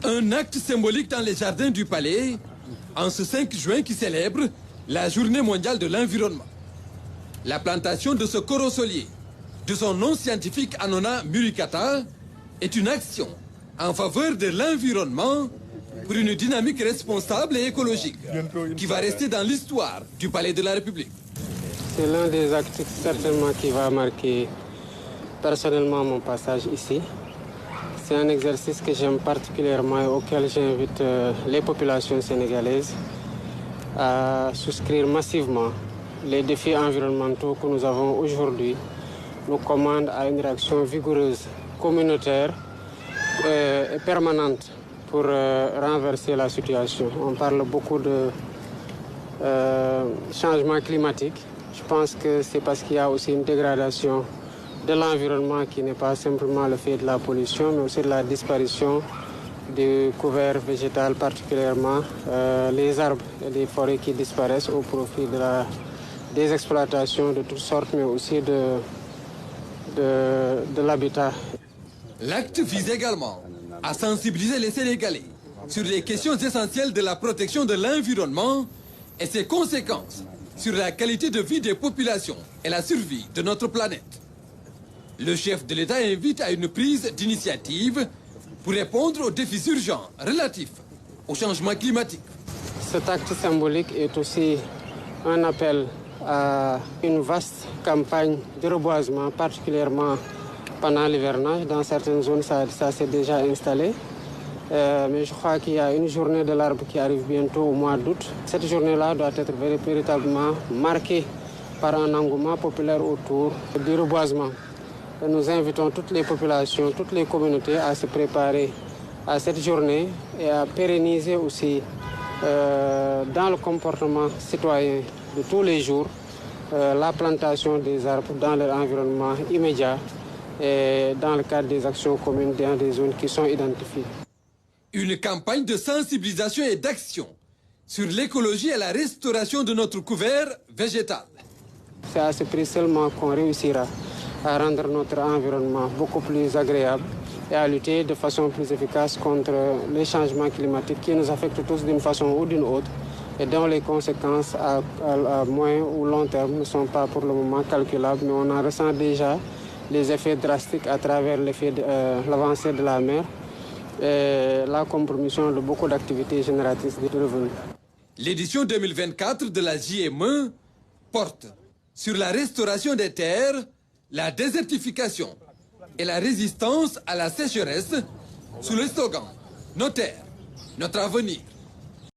Un acte symbolique dans les jardins du palais, en ce 5 juin qui célèbre la Journée mondiale de l'environnement. La plantation de ce corosolier, de son nom scientifique Annona muricata, est une action en faveur de l'environnement pour une dynamique responsable et écologique qui va rester dans l'histoire du Palais de la République. C'est l'un des actes certainement qui va marquer personnellement mon passage ici. C'est un exercice que j'aime particulièrement et auquel j'invite les populations sénégalaises à souscrire massivement. Les défis environnementaux que nous avons aujourd'hui nous commandent à une réaction vigoureuse, communautaire et permanente pour renverser la situation. On parle beaucoup de changement climatique. Je pense que c'est parce qu'il y a aussi une dégradation de l'environnement qui n'est pas simplement le fait de la pollution, mais aussi de la disparition du couvert végétal, particulièrement les arbres et les forêts qui disparaissent au profit des exploitations de toutes sortes, mais aussi de l'habitat. L'acte vise également à sensibiliser les Sénégalais sur les questions essentielles de la protection de l'environnement et ses conséquences sur la qualité de vie des populations et la survie de notre planète. Le chef de l'État invite à une prise d'initiative pour répondre aux défis urgents relatifs au changement climatique. Cet acte symbolique est aussi un appel à une vaste campagne de reboisement, particulièrement pendant l'hivernage. Dans certaines zones, ça s'est déjà installé. Mais je crois qu'il y a une journée de l'arbre qui arrive bientôt au mois d'août. Cette journée-là doit être véritablement marquée par un engouement populaire autour du reboisement. Et nous invitons toutes les populations, toutes les communautés à se préparer à cette journée et à pérenniser aussi dans le comportement citoyen de tous les jours la plantation des arbres dans leur environnement immédiat et dans le cadre des actions communes dans des zones qui sont identifiées. Une campagne de sensibilisation et d'action sur l'écologie et la restauration de notre couvert végétal. C'est à ce prix seulement qu'on réussira à rendre notre environnement beaucoup plus agréable et à lutter de façon plus efficace contre les changements climatiques qui nous affectent tous d'une façon ou d'une autre et dont les conséquences à moyen ou long terme ne sont pas pour le moment calculables, mais on en ressent déjà les effets drastiques à travers l'avancée de la mer et la compromission de beaucoup d'activités génératrices de revenus. L'édition 2024 de la JME porte sur la restauration des terres, la désertification et la résistance à la sécheresse sous le slogan « Nos terres, notre avenir ».